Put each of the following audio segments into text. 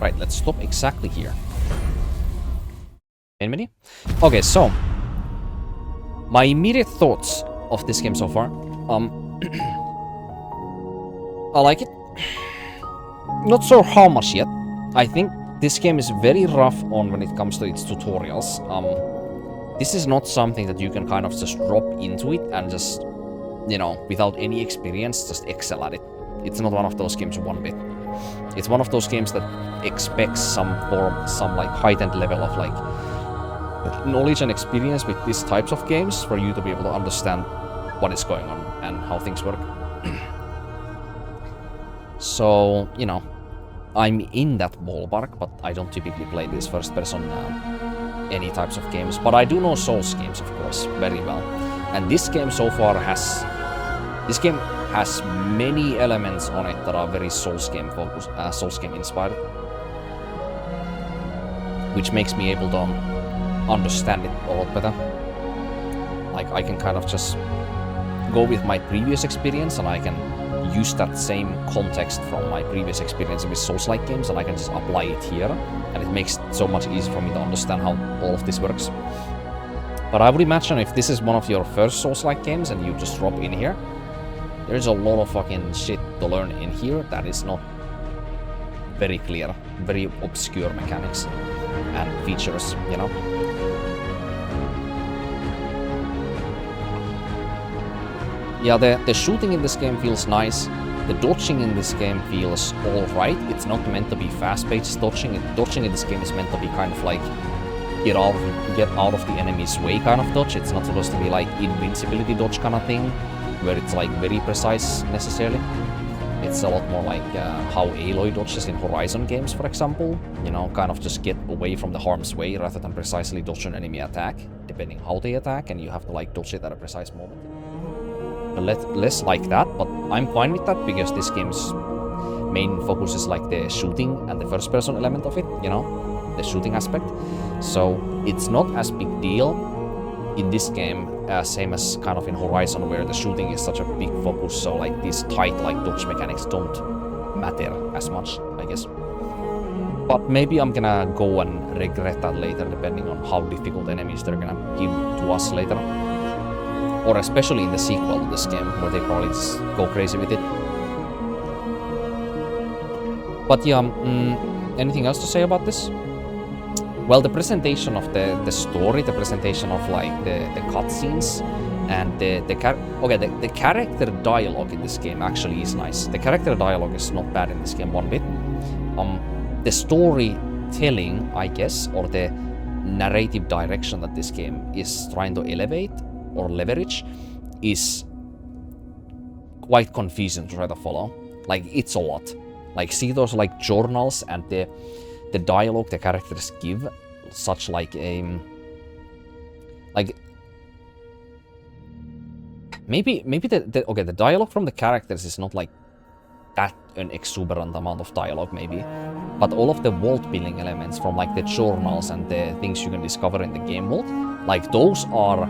Right, let's stop exactly here. Main menu? Okay, so my immediate thoughts of this game so far. I like it. Not sure how much yet. I think this game is very rough on when it comes to its tutorials. This is not something that you can kind of just drop into it and just, you know, without any experience, just excel at it. It's not one of those games one bit. It's one of those games that expects some like heightened level of like knowledge and experience with these types of games for you to be able to understand what is going on and how things work. So, you know, I'm in that ballpark, but I don't typically play these first-person any types of games. But I do know Souls games, of course, very well. And this game so far has... This game has many elements on it that are very Souls game focused, Souls game inspired. Which makes me able to understand it a lot better. Like, I can kind of just go with my previous experience and I can use that same context from my previous experience with Souls-like games and I can just apply it here, and it makes it so much easier for me to understand how all of this works. But I would imagine if this is one of your first Souls-like games and you just drop in here, there's a lot of fucking shit to learn in here that is not very clear, very obscure mechanics and features, you know? Yeah, the shooting in this game feels nice. The dodging in this game feels alright. It's not meant to be fast-paced dodging. Dodging in this game is meant to be kind of like get out of the enemy's way kind of dodge. It's not supposed to be like invincibility dodge kind of thing, where it's like very precise necessarily. It's a lot more like how Aloy dodges in Horizon games, for example. You know, kind of just get away from the harm's way rather than precisely dodge an enemy attack, depending how they attack, and you have to like dodge it at a precise moment. Less like that, but I'm fine with that because this game's main focus is like the shooting and the first-person element of it, you know, the shooting aspect. So it's not as big deal in this game, same as kind of in Horizon, where the shooting is such a big focus, so like these tight like dodge mechanics don't matter as much, I guess. But maybe I'm gonna go and regret that later, depending on how difficult enemies they're gonna give to us later. Or especially in the sequel to this game, where they probably just go crazy with it. But yeah, anything else to say about this? Well, the presentation of the story, the presentation of like the cutscenes, and the character dialogue in this game actually is nice. The character dialogue is not bad in this game one bit. The storytelling, I guess, or the narrative direction that this game is trying to elevate or leverage is quite confusing to try to follow. Like, it's a lot. Like, see those like journals and the dialogue the characters give, such like a like maybe the dialogue from the characters is not like that an exuberant amount of dialogue maybe, but all of the world building elements from like the journals and the things you can discover in the game world, like those are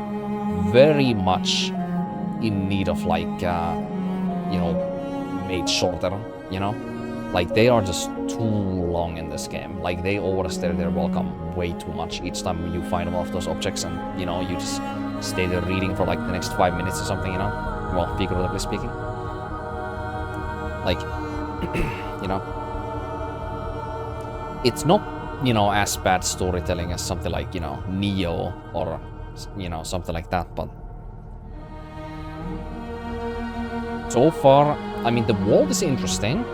very much in need of like you know, made shorter, you know, like they are just too long in this game. Like they overstay their welcome way too much each time you find one of those objects, and you know, you just stay there reading for like the next 5 minutes or something, you know, well, figuratively speaking. Like you know, it's not, you know, as bad storytelling as something like, you know, Neo or, you know, something like that, but so far, I mean, the world is interesting,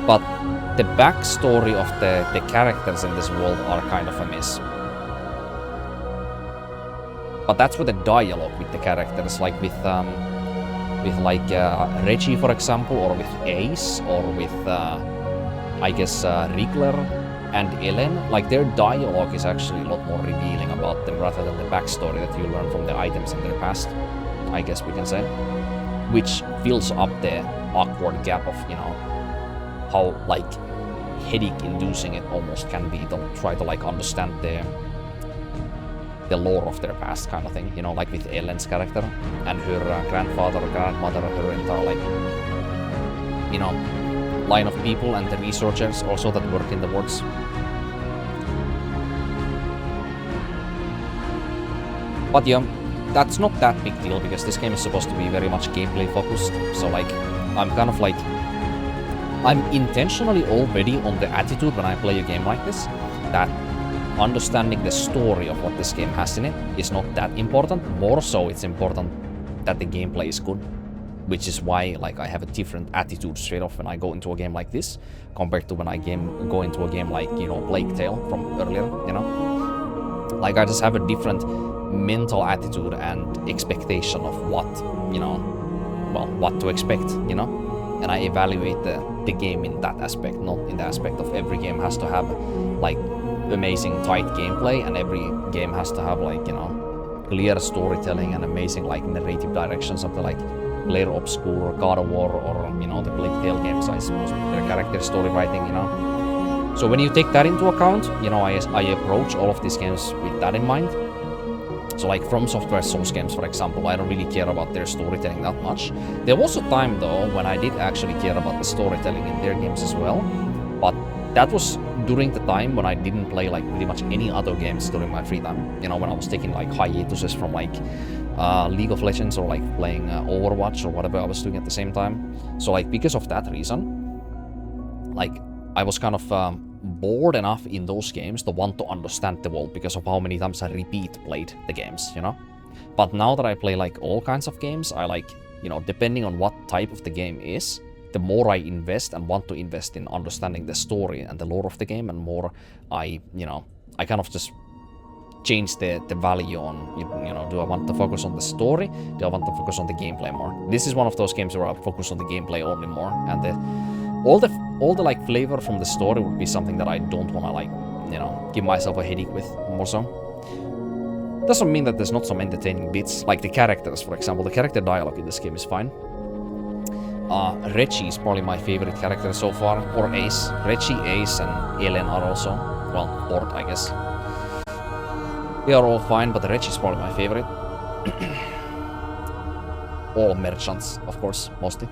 but the backstory of the characters in this world are kind of a miss. But that's with the dialogue with the characters, like with like Reggie, for example, or with Ace, or with I guess Riegler and Ellen. Like their dialogue is actually a lot more revealing about them rather than the backstory that you learn from the items in their past, I guess we can say, which fills up the awkward gap of, you know, how like headache-inducing it almost can be to try to like understand the lore of their past kind of thing, you know, like with Ellen's character and her grandfather, grandmother, her entire like, you know, line of people and the researchers also that work in the works. But yeah, that's not that big deal because this game is supposed to be very much gameplay focused. So like, I'm kind of like, I'm intentionally already on the attitude when I play a game like this, that understanding the story of what this game has in it is not that important. More so, it's important that the gameplay is good, which is why like I have a different attitude straight off when I go into a game like this compared to when I go into a game like, you know, Plague Tale from earlier, you know? Like I just have a different mental attitude and expectation of what, you know, well, what to expect, you know? And I evaluate the game in that aspect, not in the aspect of every game has to have like amazing tight gameplay and every game has to have like, you know, clear storytelling and amazing like narrative direction, something like Blair Obscure, God of War, or, you know, the Plague Tale games, I suppose, their character story writing, you know. So when you take that into account, you know, I approach all of these games with that in mind. So like From Software Souls games, for example, I don't really care about their storytelling that much. There was a time though when I did actually care about the storytelling in their games as well, but that was during the time when I didn't play like pretty much any other games during my free time. You know, when I was taking like hiatuses from like League of Legends or like playing Overwatch or whatever I was doing at the same time. So like because of that reason, like I was kind of bored enough in those games to want to understand the world because of how many times I repeat played the games, you know? But now that I play like all kinds of games, I like, you know, depending on what type of the game is, the more I invest and want to invest in understanding the story and the lore of the game, and more I, you know, I kind of just change the value on, you know, do I want to focus on the story? Do I want to focus on the gameplay more? This is one of those games where I focus on the gameplay only more, and all the like flavor from the story would be something that I don't want to like, you know, give myself a headache with more so. Doesn't mean that there's not some entertaining bits, like the characters, for example. The character dialogue in this game is fine. Reggie is probably my favorite character so far, or Ace. Reggie, Ace, and Ellen are also, well, Port, I guess. They are all fine, but Reggie is probably my favorite. All merchants, of course, mostly.